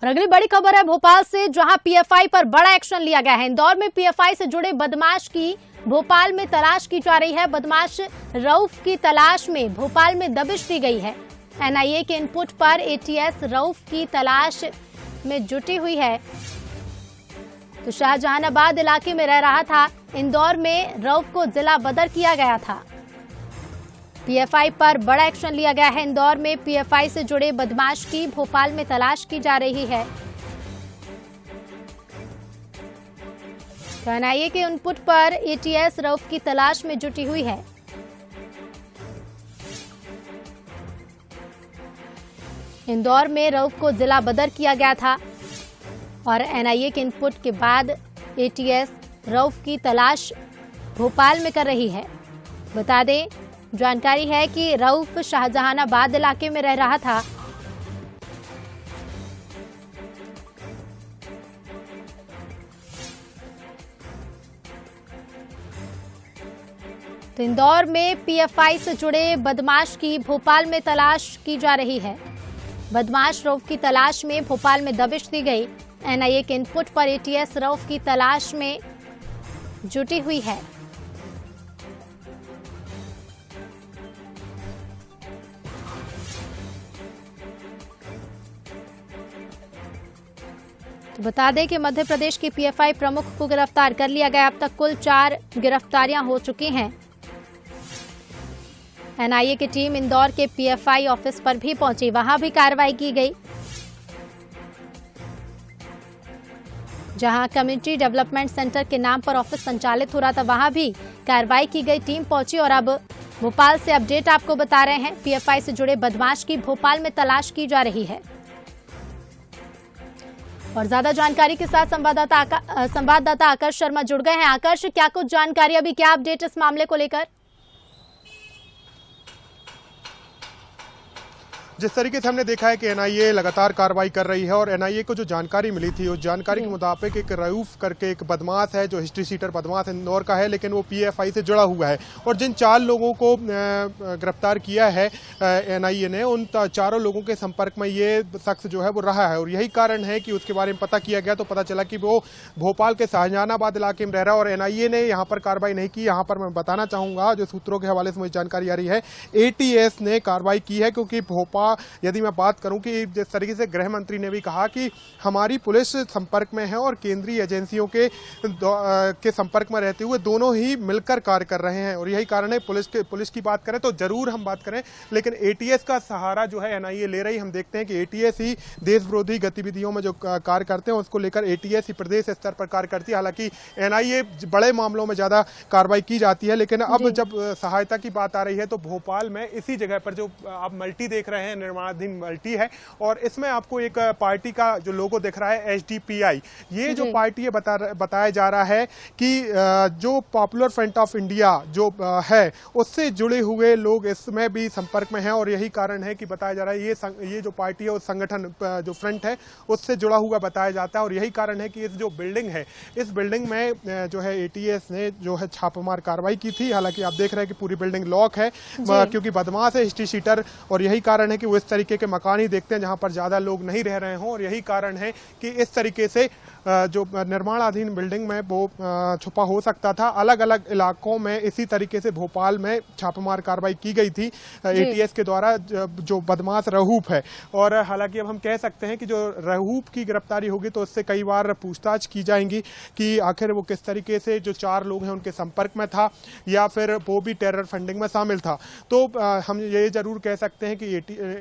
और अगली बड़ी खबर है भोपाल से, जहां पीएफआई पर बड़ा एक्शन लिया गया है। इंदौर में पीएफआई से जुड़े बदमाश की भोपाल में तलाश की जा रही है। बदमाश रऊफ की तलाश में भोपाल में दबिश दी गई है। एनआईए के इनपुट पर एटीएस रऊफ की तलाश में जुटी हुई है। तो शाहजहानाबाद इलाके में रह रहा था। इंदौर में रऊफ को जिला बदर किया गया था। पीएफआई पर बड़ा एक्शन लिया गया है। इंदौर में पीएफआई से जुड़े बदमाश की भोपाल में तलाश की जा रही है। तो एनआईए के इनपुट पर एटीएस रऊफ की तलाश में जुटी हुई है। इंदौर में रऊफ को जिला बदर किया गया था और एनआईए के इनपुट के बाद एटीएस रऊफ की तलाश भोपाल में कर रही है। बता दें, जानकारी है कि रऊफ शाहजहानाबाद इलाके में रह रहा था। तो इंदौर में पीएफआई से जुड़े बदमाश की भोपाल में तलाश की जा रही है। बदमाश रऊफ की तलाश में भोपाल में दबिश दी गई। एनआईए के इनपुट पर एटीएस रऊफ की तलाश में जुटी हुई है। तो बता दें कि मध्य प्रदेश की पीएफआई प्रमुख को गिरफ्तार कर लिया गया। अब तक कुल 4 गिरफ्तारियां हो चुकी हैं। एनआईए की टीम इंदौर के पीएफआई ऑफिस पर भी पहुंची, वहां भी कार्रवाई की गई। जहां कम्युनिटी डेवलपमेंट सेंटर के नाम पर ऑफिस संचालित हो रहा था, वहां भी कार्रवाई की गई। टीम पहुंची और अब भोपाल से अपडेट आपको बता रहे हैं। पीएफआई से जुड़े बदमाश की भोपाल में तलाश की जा रही है। और ज्यादा जानकारी के साथ संवाददाता आकर्ष शर्मा जुड़ गए हैं। आकर्ष, क्या कुछ जानकारी, अभी क्या अपडेट इस मामले को लेकर? जिस तरीके से हमने देखा है कि एनआईए लगातार कार्रवाई कर रही है और एनआईए को जो जानकारी मिली थी उस जानकारी के मुताबिक एक रऊफ करके एक बदमाश है जो हिस्ट्री शीटर बदमाश इंदौर का है, लेकिन वो पीएफआई से जुड़ा हुआ है। और जिन 4 लोगों को गिरफ्तार किया है एनआईए ने, उन चारों लोगों के संपर्क में ये शख्स जो है वो रहा है। और यही कारण है कि उसके बारे में पता किया गया तो पता चला कि वो भोपाल के शाहजहानाबाद इलाके में रह रहा है। और एनआईए ने यहाँ पर कार्रवाई नहीं की। यहाँ पर मैं बताना चाहूंगा, जो सूत्रों के हवाले से मुझे जानकारी आ रही है, एटीएस ने कार्रवाई की है, क्योंकि भोपाल, यदि मैं बात करूं कि जिस तरीके से गृह मंत्री ने भी कहा कि हमारी पुलिस संपर्क में है और केंद्रीय एजेंसियों के संपर्क में रहते हुए दोनों ही मिलकर कार्य कर रहे हैं। और यही कारण है, पुलिस की बात करें तो जरूर हम बात करें, लेकिन एटीएस का सहारा जो है एनआईए ले रही। हम देखते हैं कि एटीएस ही देश विरोधी गतिविधियों में जो कार्य करते हैं उसको लेकर एटीएस ही प्रदेश स्तर पर कार्य करती है। हालांकि एनआईए बड़े मामलों में ज्यादा कार्रवाई की जाती है, लेकिन अब जब सहायता की बात आ रही है तो भोपाल में इसी जगह पर जो आप मल्टी देख रहे हैं, निर्माणाधीन मल्टी है, और इसमें आपको एक पार्टी का जो लोगो दिख रहा है एसडीपीआई, ये जो पार्टी है बताया जा रहा है कि जो पॉपुलर फ्रंट ऑफ इंडिया जो है उससे जुड़े हुए लोग इसमें भी संपर्क में हैं। और यही कारण है कि बताया जा रहा है ये जो पार्टी है उस संगठन जो फ्रंट है उससे जुड़ा हुआ बताया जाता है। और यही कारण है कि इस जो बिल्डिंग है, इस बिल्डिंग में जो है एटीएस ने जो है छापेमार कार्रवाई की थी। हालांकि आप देख रहे हैं कि पूरी बिल्डिंग लॉक है, क्योंकि बदमाश है हिस्ट्री शीटर। और यही कारण है कि वो इस तरीके के मकान ही देखते हैं जहां पर ज्यादा लोग नहीं रह रहे हों। और यही कारण है कि इस तरीके से जो निर्माणाधीन बिल्डिंग में वो छुपा हो सकता था। अलग अलग इलाकों में इसी तरीके से भोपाल में छापेमार कार्रवाई की गई थी एटीएस के द्वारा, जो बदमाश रऊफ है। और हालांकि अब हम कह सकते हैं कि जो रऊफ की गिरफ्तारी होगी तो उससे कई बार पूछताछ की जाएंगी कि आखिर वो किस तरीके से जो 4 लोग हैं उनके संपर्क में था या फिर वो भी टेरर फंडिंग में शामिल था। तो हम ये जरूर कह सकते हैं कि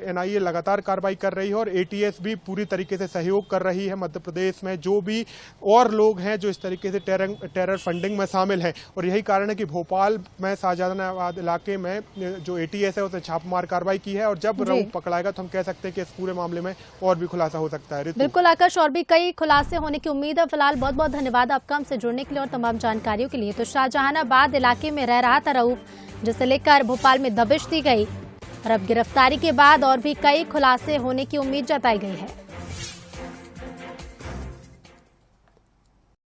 एनआईए लगातार कार्रवाई कर रही है और एटीएस भी पूरी तरीके से सहयोग कर रही है मध्य प्रदेश में जो भी और लोग हैं जो इस तरीके से टेरर फंडिंग में शामिल हैं। और यही कारण है कि भोपाल में शाहजहानाबाद इलाके में जो एटीएस है उसने छापेमार कार्रवाई की है। और जब रऊफ पकड़ाएगा तो हम कह सकते हैं कि इस पूरे मामले में और भी खुलासा हो सकता है। बिल्कुल आकाश, और भी कई खुलासे होने की उम्मीद है। फिलहाल बहुत बहुत धन्यवाद आपका हमसे जुड़ने के लिए और तमाम जानकारियों के लिए। तो शाहजहानाबाद इलाके में रह रहा था रऊफ, जिसे लेकर भोपाल में दबिश दी गई और अब गिरफ्तारी के बाद और भी कई खुलासे होने की उम्मीद जताई गई है।